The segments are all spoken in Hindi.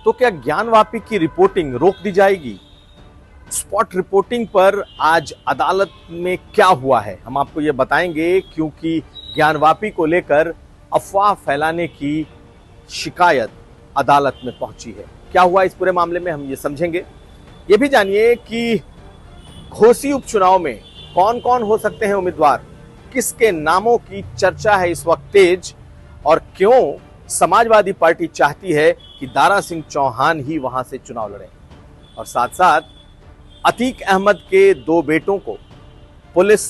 तो क्या ज्ञानवापी की रिपोर्टिंग रोक दी जाएगी? स्पॉट रिपोर्टिंग पर आज अदालत में क्या हुआ है हम आपको ये बताएंगे, क्योंकि ज्ञानवापी को लेकर अफवाह फैलाने की शिकायत अदालत में पहुंची है। क्या हुआ इस पूरे मामले में हम ये समझेंगे। ये भी जानिए कि घोसी उपचुनाव में कौन कौन हो सकते हैं उम्मीदवार, किसके नामों की चर्चा है इस वक्त तेज, और क्यों समाजवादी पार्टी चाहती है कि दारा सिंह चौहान ही वहां से चुनाव लड़े। और साथ साथ अतीक अहमद के 2 बेटों को पुलिस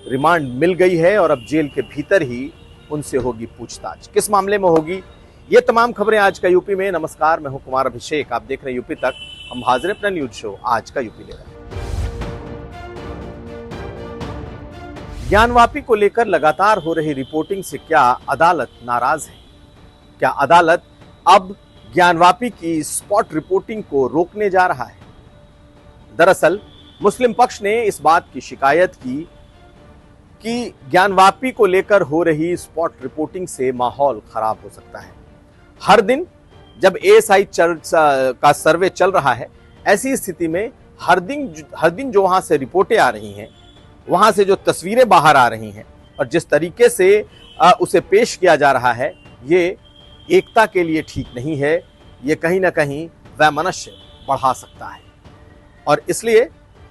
रिमांड मिल गई है और अब जेल के भीतर ही उनसे होगी पूछताछ। किस मामले में होगी, ये तमाम खबरें आज का यूपी में। नमस्कार, मैं हूं कुमार अभिषेक, आप देख रहे हैं यूपी तक। हम हाजिर अपना न्यूज शो आज का यूपी ले रहे हैं। ज्ञानवापी को लेकर लगातार हो रही रिपोर्टिंग से क्या अदालत नाराज है? क्या अदालत अब ज्ञानवापी की स्पॉट रिपोर्टिंग को रोकने जा रहा है? दरअसल मुस्लिम पक्ष ने इस बात की शिकायत की कि ज्ञानवापी को लेकर हो रही स्पॉट रिपोर्टिंग से माहौल खराब हो सकता है। हर दिन जब एएसआई का सर्वे चल रहा है, ऐसी स्थिति में हर दिन जो वहां से रिपोर्टें आ रही हैं, वहां से जो तस्वीरें बाहर आ रही हैं और जिस तरीके से उसे पेश किया जा रहा है, ये एकता के लिए ठीक नहीं है। ये कहीं ना कहीं वैमनस्य बढ़ा सकता है और इसलिए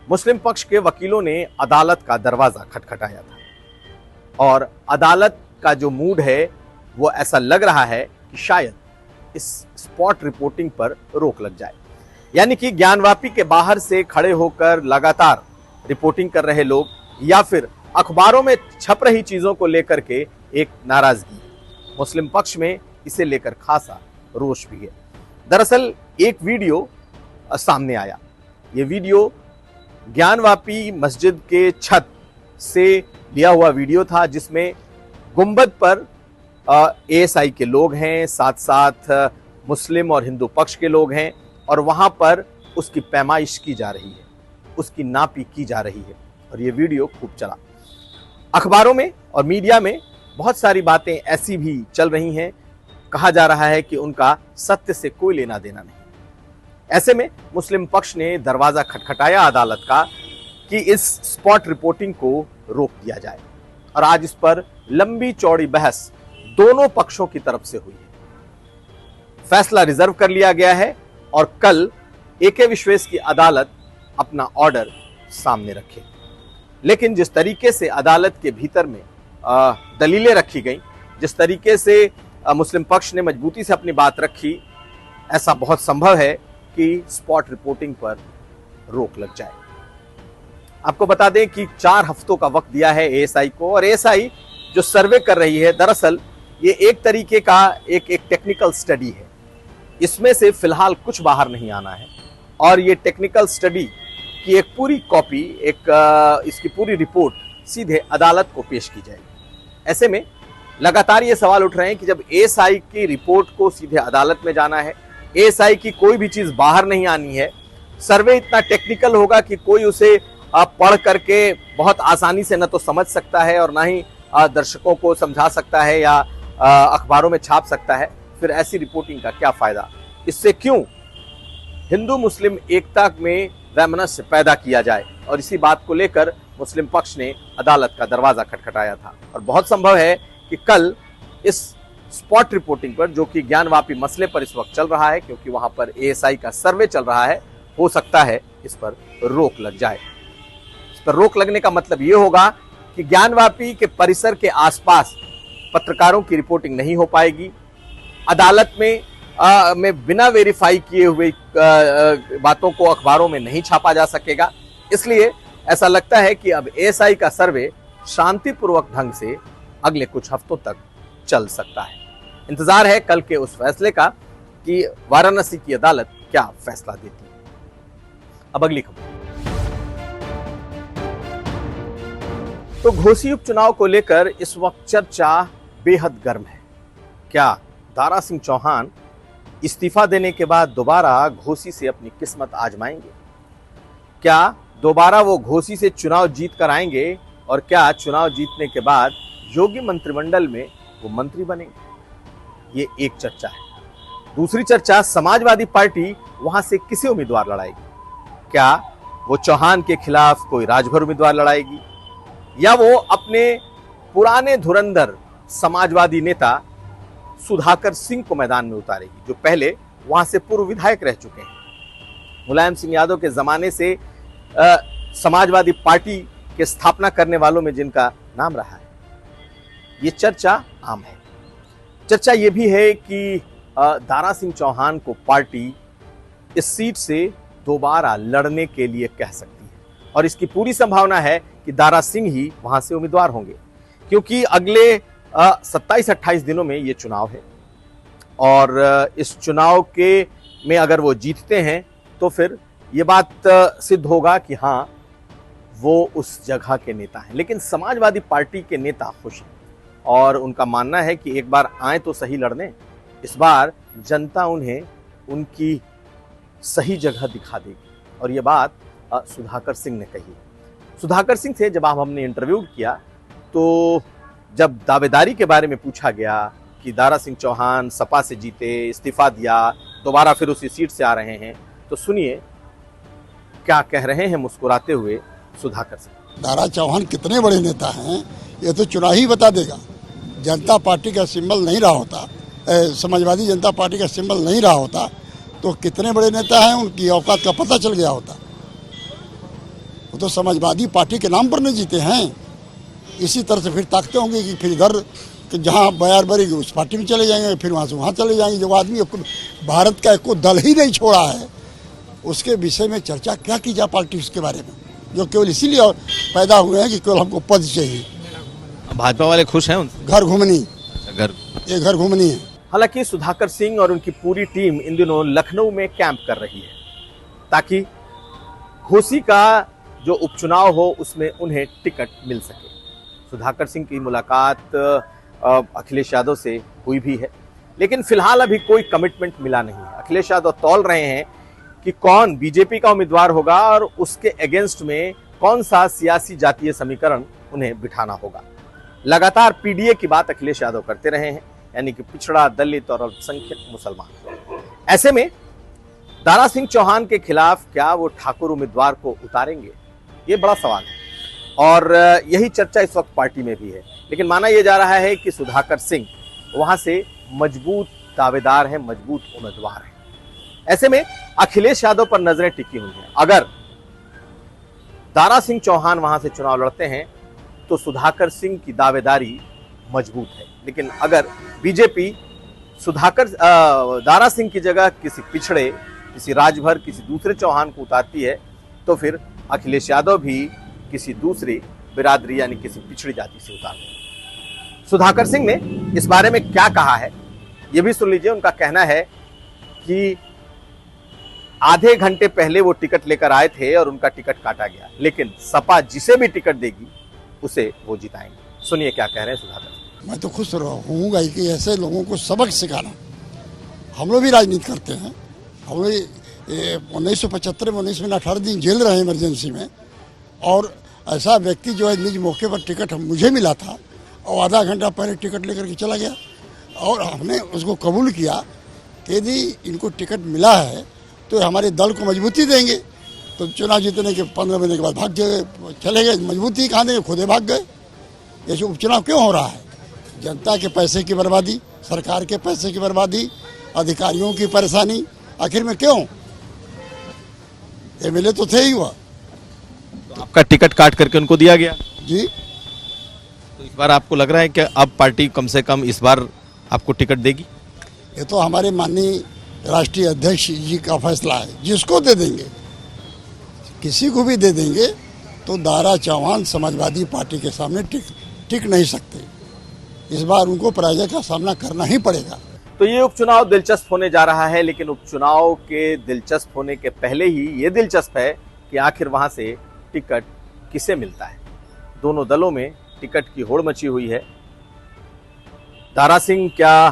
मुस्लिम पक्ष के वकीलों ने अदालत का दरवाजा खटखटाया था और अदालत का जो मूड है वो ऐसा लग रहा है कि शायद इस स्पॉट रिपोर्टिंग पर रोक लग जाए। यानी कि ज्ञानवापी के बाहर से खड़े होकर लगातार रिपोर्टिंग कर रहे लोग या फिर अखबारों में छप रही चीजों को लेकर के एक नाराजगी, मुस्लिम पक्ष में इसे लेकर खासा रोष भी है। दरअसल एक वीडियो सामने आया। ये वीडियो ज्ञानवापी मस्जिद के छत से लिया हुआ वीडियो था, जिसमें गुंबद पर एएसआई के लोग हैं, साथ साथ मुस्लिम और हिंदू पक्ष के लोग हैं और वहां पर उसकी पैमाइश की जा रही है, उसकी नापी की जा रही है और ये वीडियो खूब चला। अखबारों में और मीडिया में बहुत सारी बातें ऐसी भी चल रही हैं, कहा जा रहा है कि उनका सत्य से कोई लेना देना नहीं। ऐसे में मुस्लिम पक्ष ने दरवाजा खटखटाया अदालत का कि इस स्पॉट रिपोर्टिंग को रोक दिया जाए और आज इस पर लंबी चौड़ी बहस दोनों पक्षों की तरफ से हुई है। फैसला रिजर्व कर लिया गया है और कल एके विश्वेश की अदालत अपना ऑर्डर सामने रखेगी। लेकिन जिस तरीके से अदालत के भीतर में दलीलें रखी गई, जिस तरीके से मुस्लिम पक्ष ने मजबूती से अपनी बात रखी, ऐसा बहुत संभव है कि स्पॉट रिपोर्टिंग पर रोक लग जाए। आपको बता दें कि 4 हफ्तों का वक्त दिया है एएसआई को और एएसआई जो सर्वे कर रही है, दरअसल ये एक तरीके का एक टेक्निकल स्टडी है। इसमें से फिलहाल कुछ बाहर नहीं आना है और ये टेक्निकल स्टडी की एक पूरी कॉपी, इसकी पूरी रिपोर्ट सीधे अदालत को पेश की जाएगी। ऐसे में लगातार ये सवाल उठ रहे हैं कि जब एएसआई की रिपोर्ट को सीधे अदालत में जाना है, एएसआई की कोई भी चीज बाहर नहीं आनी है, सर्वे इतना टेक्निकल होगा कि कोई उसे पढ़ करके बहुत आसानी से न तो समझ सकता है और ना ही दर्शकों को समझा सकता है या अखबारों में छाप सकता है, फिर ऐसी रिपोर्टिंग का क्या फायदा? इससे क्यों हिंदू मुस्लिम एकता में वैमनस्य पैदा किया जाए? और इसी बात को लेकर मुस्लिम पक्ष ने अदालत का दरवाजा खटखटाया था और बहुत संभव है कि कल इस स्पॉट रिपोर्टिंग पर, जो कि ज्ञानवापी मसले पर इस वक्त चल रहा है, क्योंकि वहां पर एएसआई का सर्वे चल रहा है, हो सकता है इस पर रोक लग जाए। इस पर रोक लगने का मतलब यह होगा कि ज्ञानवापी के परिसर के आसपास पत्रकारों की रिपोर्टिंग नहीं हो पाएगी। अदालत में बिना वेरीफाई किए हुए बातों को अखबारों में नहीं छापा जा सकेगा। इसलिए ऐसा लगता है कि अब एएसआई का सर्वे शांतिपूर्वक ढंग से अगले कुछ हफ्तों तक चल सकता है। इंतजार है कल के उस फैसले का कि वाराणसी की अदालत क्या फैसला देती है। अब अगली खबर। तो घोसी उपचुनाव को लेकर इस वक्त चर्चा बेहद गर्म है। क्या दारा सिंह चौहान इस्तीफा देने के बाद दोबारा घोसी से अपनी किस्मत आजमाएंगे? क्या दोबारा वो घोसी से चुनाव जीत कर आएंगे और क्या चुनाव जीतने के बाद योगी मंत्रिमंडल में वो मंत्री बनेंगे? ये एक चर्चा है। दूसरी चर्चा, समाजवादी पार्टी वहां से किसे उम्मीदवार लड़ाएगी? क्या वो चौहान के खिलाफ कोई राजभर उम्मीदवार लड़ाएगी, या वो अपने पुराने धुरंधर समाजवादी नेता सुधाकर सिंह को मैदान में उतारेगी, जो पहले वहां से पूर्व विधायक रह चुके हैं? मुलायम सिंह यादव के जमाने से समाजवादी पार्टी के स्थापना करने वालों में जिनका नाम रहा है, ये चर्चा आम है। चर्चा ये भी है कि दारा सिंह चौहान को पार्टी इस सीट से दोबारा लड़ने के लिए कह सकती है, और इसकी पूरी संभावना है कि दारा सिंह ही वहां से उम्मीदवार होंगे, क्योंकि अगले 27-28 दिनों में ये चुनाव है, और इस चुनाव के में अगर वो जीतते हैं तो फिर ये बात सिद्ध होगा कि हाँ, वो उस जगह के नेता हैं। लेकिन समाजवादी पार्टी के नेता खुश हैं और उनका मानना है कि एक बार आए तो सही लड़ने, इस बार जनता उन्हें उनकी सही जगह दिखा देगी, और ये बात सुधाकर सिंह ने कही। सुधाकर सिंह से जब हमने इंटरव्यू किया तो जब दावेदारी के बारे में पूछा गया कि दारा सिंह चौहान सपा से जीते, इस्तीफा दिया, दोबारा फिर उसी सीट से आ रहे हैं, तो सुनिए क्या कह रहे हैं मुस्कुराते हुए सुधाकर सिंह। दारा चौहान कितने बड़े नेता हैं ये तो चुनाव ही बता देगा। जनता पार्टी का सिंबल नहीं रहा होता, समाजवादी जनता पार्टी का सिंबल नहीं रहा होता तो कितने बड़े नेता हैं उनकी औकात का पता चल गया होता। वो तो समाजवादी पार्टी के नाम पर नहीं जीते हैं। इसी तरह से फिर ताकते होंगे कि फिर इधर जहाँ बयार बरेगी उस पार्टी में चले जाएंगे, फिर वहाँ से वहाँ चले जाएंगे। जो आदमी भारत का एक दल ही नहीं छोड़ा है, उसके विषय में चर्चा क्या की जाए पॉलिटिक्स के बारे में, जो केवल इसीलिए पैदा हुए हैं कि केवल हमको पद चाहिए। भाजपा वाले खुश हैं उनसे? घर घूमनी, घर घूमनी है। हालांकि सुधाकर सिंह और उनकी पूरी टीम इन दिनों लखनऊ में कैंप कर रही है ताकि घोसी का जो उपचुनाव हो उसमें उन्हें टिकट मिल सके। सुधाकर सिंह की मुलाकात अखिलेश यादव से हुई भी है, लेकिन फिलहाल अभी कोई कमिटमेंट मिला नहीं है। अखिलेश यादव तौल रहे हैं कि कौन बीजेपी का उम्मीदवार होगा और उसके अगेंस्ट में कौन सा सियासी जातीय समीकरण उन्हें बिठाना होगा। लगातार पीडीए की बात अखिलेश यादव करते रहे हैं, यानी कि पिछड़ा, दलित और अल्पसंख्यक मुसलमान। ऐसे में दारा सिंह चौहान के खिलाफ क्या वो ठाकुर उम्मीदवार को उतारेंगे, ये बड़ा सवाल है, और यही चर्चा इस वक्त पार्टी में भी है। लेकिन माना यह जा रहा है कि सुधाकर सिंह वहां से मजबूत दावेदार हैं, मजबूत उम्मीदवार हैं। ऐसे में अखिलेश यादव पर नजरें टिकी हुई हैं। अगर दारा सिंह चौहान वहां से चुनाव लड़ते हैं तो सुधाकर सिंह की दावेदारी मजबूत है, लेकिन अगर बीजेपी दारा सिंह की जगह किसी पिछड़े, किसी राजभर, किसी दूसरे चौहान को उतारती है तो फिर अखिलेश यादव भी किसी दूसरी बिरादरी यानी किसी पिछड़ी जाति से उतारते हैं। सुधाकर सिंह ने इस बारे में क्या कहा है ये भी सुन लीजिए। उनका कहना है कि आधे घंटे पहले वो टिकट लेकर आए थे और उनका टिकट काटा गया, लेकिन सपा जिसे भी टिकट देगी उसे वो जिताएंगे। सुनिए क्या कह रहे हैं सुधाकर। मैं तो खुश रहूँगा कि ऐसे लोगों को सबक सिखाना। हम लोग भी राजनीति करते हैं। हम लोग 1975 में 19 में 18 दिन जेल रहे इमरजेंसी में, और ऐसा व्यक्ति जो है निज मौके पर टिकट मुझे मिला था और आधा घंटा पहले टिकट लेकर के चला गया, और हमने उसको कबूल किया कि यदि इनको टिकट मिला है तो हमारे दल को मजबूती देंगे। तो चुनाव जीतने के 15 महीने के बाद भाग चले गए। मजबूती कहाँ देंगे, खुदे भाग गए। ये उपचुनाव क्यों हो रहा है? जनता के पैसे की बर्बादी, सरकार के पैसे की बर्बादी, अधिकारियों की परेशानी, आखिर में क्यों? एमएलए तो थे ही हुआ, तो आपका टिकट काट करके उनको दिया गया जी। तो इस बार आपको लग रहा है कि अब पार्टी कम से कम इस बार आपको टिकट देगी? ये तो हमारे माननीय राष्ट्रीय अध्यक्ष जी का फैसला है। जिसको दे देंगे, किसी को भी दे देंगे तो दारा चौहान समाजवादी पार्टी के सामने टिक नहीं सकते। इस बार उनको पराजय का सामना करना ही पड़ेगा। तो ये उपचुनाव दिलचस्प होने जा रहा है, लेकिन उपचुनाव के दिलचस्प होने के पहले ही ये दिलचस्प है कि आखिर वहां से टिकट किसे मिलता है। दोनों दलों में टिकट की होड़ मची हुई है। दारा सिंह क्या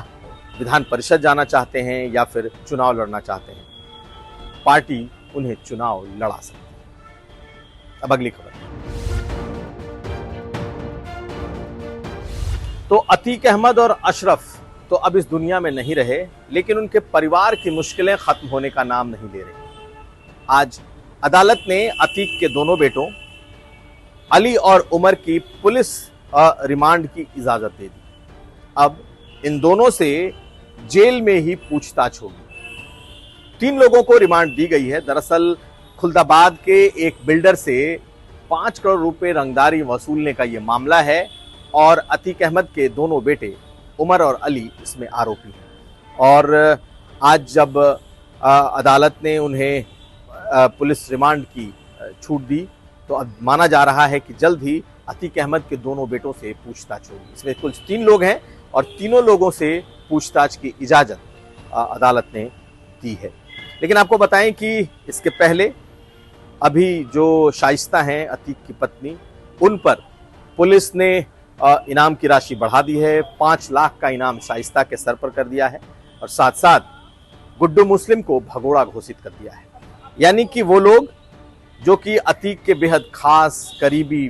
विधान परिषद जाना चाहते हैं या फिर चुनाव लड़ना चाहते हैं? पार्टी उन्हें चुनाव लड़ा सकती है। अब अगली खबर। तो अतीक अहमद और अशरफ तो अब इस दुनिया में नहीं रहे, लेकिन उनके परिवार की मुश्किलें खत्म होने का नाम नहीं ले रही। आज अदालत ने अतीक के दोनों बेटों अली और उमर की पुलिस रिमांड की इजाजत दे दी। अब इन दोनों से जेल में ही पूछताछ होगी। 3 लोगों को रिमांड दी गई है। दरअसल खुलदाबाद के एक बिल्डर से 5 करोड़ रुपए रंगदारी वसूलने का यह मामला है और अतीक अहमद के दोनों बेटे उमर और अली इसमें आरोपी हैं। और आज जब अदालत ने उन्हें पुलिस रिमांड की छूट दी, तो अब माना जा रहा है कि जल्द ही अतीक अहमद के दोनों बेटों से पूछताछ होगी। इसमें कुल 3 लोग हैं और तीनों लोगों से पूछताछ की इजाजत अदालत ने दी है। लेकिन आपको बताएं कि इसके पहले अभी जो शाइस्ता हैं अतीक की पत्नी, उन पर पुलिस ने इनाम की राशि बढ़ा दी है। 5 लाख का इनाम शाइस्ता के सर पर कर दिया है और साथ साथ गुड्डू मुस्लिम को भगोड़ा घोषित कर दिया है। यानी कि वो लोग जो कि अतीक के बेहद खास करीबी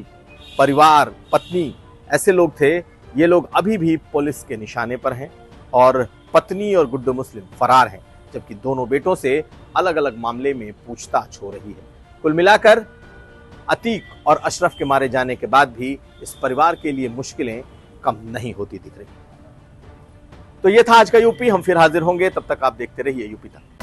परिवार, पत्नी, ऐसे लोग थे, ये लोग अभी भी पुलिस के निशाने पर हैं और पत्नी और गुड्डू मुस्लिम फरार हैं, जबकि दोनों बेटों से अलग अलग मामले में पूछताछ हो रही है। कुल मिलाकर अतीक और अशरफ के मारे जाने के बाद भी इस परिवार के लिए मुश्किलें कम नहीं होती दिख रही। तो ये था आज का यूपी। हम फिर हाजिर होंगे, तब तक आप देखते रहिए यूपी तक।